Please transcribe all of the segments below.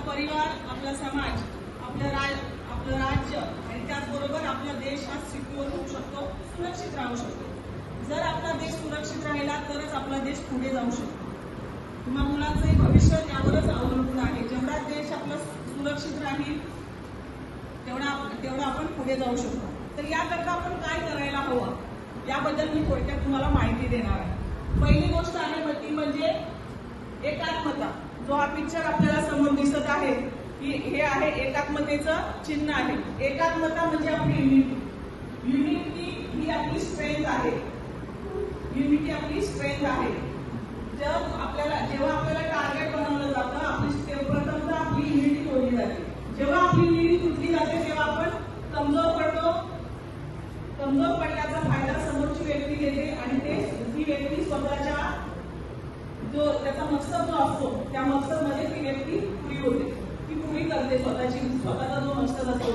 परिवार, आपला समाज, आपलं राज्य आणि त्याचबरोबर आपला देश हा सिक्युअर होऊ शकतो, सुरक्षित राहू शकतो. जर आपला देश सुरक्षित राहिला तरच आपला देश पुढे जाऊ शकतो. किंवा मुलांचंही भविष्य त्यावरच अवलंबून आहे. जेवढा देश आपला सुरक्षित राहील तेवढा आपण पुढे जाऊ शकतो. तर याकरता आपण काय करायला हवं याबद्दल मी थोडक्यात तुम्हाला माहिती देणार आहे. पहिली गोष्ट आहे ती म्हणजे एकात्मता. जो हा पिक्चर आपल्याला समोर दिसत आहे की हे आहे एकात्मतेचं चिन्ह आहे. एकात्मता म्हणजे आपली युनिटी. युनिटी ही आपली स्ट्रेंथ आहे. युनिटी आपली स्ट्रेंथ आहे. जेव्हा आपल्याला टार्गेट बनवलं जातं प्रथमतः आपली युनिटी तोडली जाते. जेव्हा आपली युनिटी तुटली जाते तेव्हा आपण कमजोर पडतो. कमजोर पडल्याचा फायदा समोरची व्यक्ती घेते आणि ती व्यक्ती स्वतःच्या त्याचा मकसद जो असतो त्या मकसद मध्ये ती व्यक्ती पुरी होते. ती पुरी करते स्वतःचा जो मकसद असतो.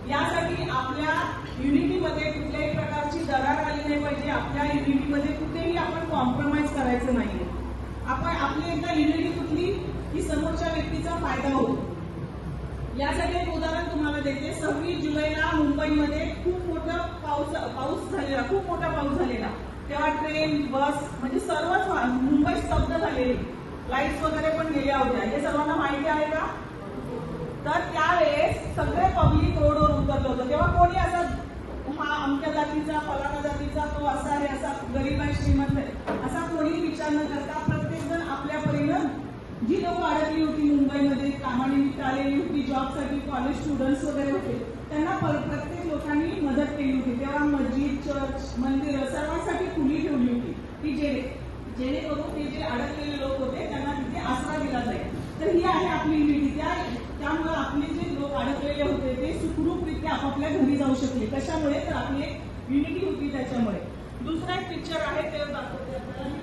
यासाठी आपल्या युनिटीमध्ये कुठल्याही प्रकारची दरार आली नाही पाहिजे. आपल्या युनिटीमध्ये कुठेही आपण कॉम्प्रोमाइज करायचं नाहीये. आपली एकदा युनिटी तुटली की समोरच्या व्यक्तीचा फायदा होतो. यासाठी एक उदाहरण तुम्हाला देते. 26 जुलैला मुंबईमध्ये खूप मोठा पाऊस झालेला. तेव्हा ट्रेन, बस म्हणजे सर्वच मुंबई स्तब्ध झालेली. लाईट्स वगैरे पण गेल्या होत्या. हे सर्वांना माहिती आहे का? तर त्यावेळेस सगळे पब्लिक रोडवर उतरलं होतं. तेव्हा कोणी असा हा अमक्या जातीचा, फलाना जातीचा, तो असा आहे, असा गरीब आहे, श्रीमंत आहे असा कोणी विचार न करता प्रत्येक जण आपल्या परीनं जी लोक अडकली होती मुंबईमध्ये, कामानिमित्त आलेली होती, जॉबसाठी, कॉलेज स्टुडंट्स वगैरे होते, त्यांना प्रत्येक लोकांनी मदत केली होती. तेव्हा मस्जिद, चर्च, मंदिरं सर्वांसाठी खुली ठेवली होती की जेणेकरून ते जे अडकलेले लोक होते त्यांना तिथे आसरा दिला जाईल. तर ही आहे आपली युनिटी. त्यामुळे आपले जे लोक अडकलेले होते ते सुखरूपरित्या आपापल्या घरी जाऊ शकले. कशामुळे? तर आपली एक युनिटी होती त्याच्यामुळे. दुसरा एक पिक्चर आहे ते दाखवते आपल्याला.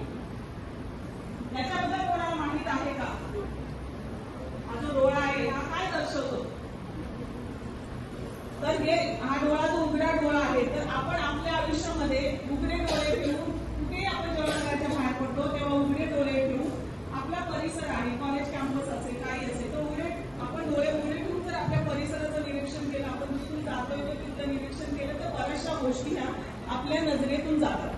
याच्याबद्दल कोणाला माहित आहे का? हा जो डोळा आहे हा काय दर्शवतो? तर हा डोळा जो उघडा डोळा आहे. तर आपण आपल्या आयुष्यामध्ये उघडे डोळे ठेवून कुठेही आपण जेव्हा घराच्या बाहेर पडतो तेव्हा उघडे डोळे ठेवून आपला परिसर आहे, कॉलेज कॅम्पस असेल, काही असेल, तर आपण डोळे उघडे ठेवून जर आपल्या परिसराचं निरीक्षण केलं, आपण दुसरून जातोय तर तिथलं निरीक्षण केलं तर बऱ्याचशा गोष्टी ह्या आपल्या नजरेतून जातात.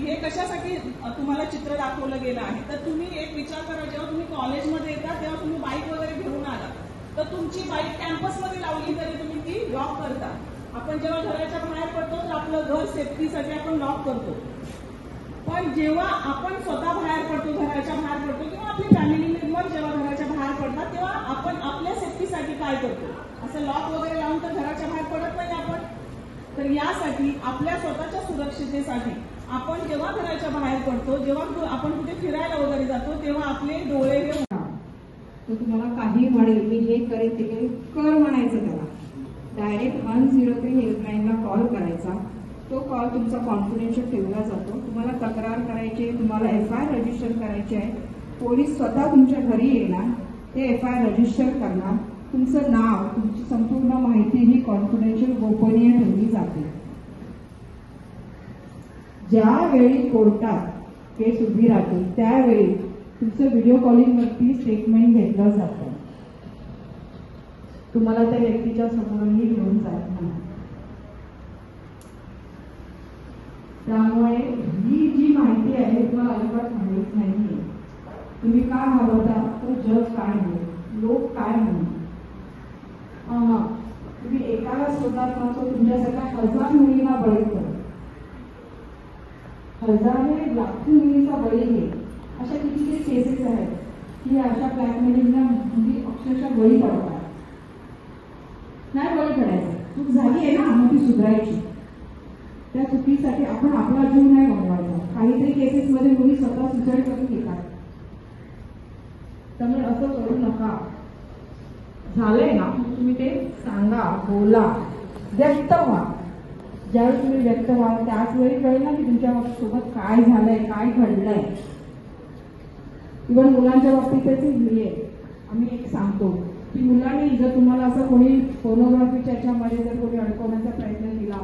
हे कशासाठी तुम्हाला चित्र दाखवलं गेलं आहे? तर तुम्ही एक विचार करा, जेव्हा तुम्ही कॉलेजमध्ये येता तेव्हा तुम्ही बाईक वगैरे घेऊन आला तर तुमची बाईक कॅम्पसमध्ये लावली तरी तुम्ही ती लॉक करता. आपण जेव्हा घराच्या बाहेर पडतो तर आपलं घर सेफ्टीसाठी आपण लॉक करतो. पण जेव्हा आपण स्वतः बाहेर पडतो, घराच्या बाहेर पडतो किंवा आपली फॅमिली मेंबर जेव्हा घराच्या बाहेर पडतात तेव्हा आपण आपल्या सेफ्टीसाठी काय करतो? असं लॉक वगैरे लावून तर घराच्या बाहेर पडत नाही आपण. तर यासाठी आपल्या स्वतःच्या सुरक्षितेसाठी आपण जेव्हा घराच्या बाहेर पडतो, जेव्हा आपण कुठे फिरायला वगैरे जातो तेव्हा आपले डोळे हे तो तुम्हाला काही म्हणेल, मी हे करेल ते करेल, कर म्हणायचं त्याला. डायरेक्ट 103 हेल्पलाईनला कॉल करायचा. तो कॉल तुमचा कॉन्फिडेन्शियल ठेवला जातो. तुम्हाला तक्रार करायची आहे, तुम्हाला FIR रजिस्टर करायची आहे. पोलीस स्वतः तुमच्या घरी येणार, ते FIR रजिस्टर करणार. तुमचं नाव, तुमची संपूर्ण माहिती ही कॉन्फिडेन्शियल गोपनीय ठेवली जाते. ज्यावेळी कोर्टात केस उभी राहते त्यावेळी तुमचं व्हिडिओ कॉलिंगवरती स्टेटमेंट घेतलं जातं. तुम्हाला त्या व्यक्तीच्या समोरही घेऊन जात नाही. त्यामुळे ही जी माहिती आहे तुम्हाला अजिबात माहीत नाहीये. तुम्ही काय घालवता तर जग काय म्हणेल, लोक काय म्हणेल. तुम्ही एकाला शोधात ना तो तुमच्यासारख्या 1000 मुलींना बळी करेल, हजारे लाखो मुलीचा बळी घेईल. अशा किती केसेस आहेत की अशा ब्लॅकमेलिंगला मुली अक्षरशः बळी पडतात. नाही बळी पडायचं, चूक झाली आहे ना मग ती सुधारायची. त्या चुकीसाठी आपण आपला जीव नाही गमवायचा. काहीतरी केसेसमध्ये मुली स्वतः सुसाईड करून घेतात. त्यामुळे असं करू नका. झालंय ना तुम्ही ते सांगा, बोला, व्यक्त व्हा. ज्यावेळी तुम्ही व्यक्त व्हाल त्याच वेळी कळेल ना की तुमच्या सोबत काय झालंय, काय घडलंय. इव्हन मुलांच्या बाबतीतच आम्ही एक सांगतो की मुलांनी जर तुम्हाला असं कोणी फोनोग्राफीच्या याच्यामध्ये जर कोणी अडकवण्याचा प्रयत्न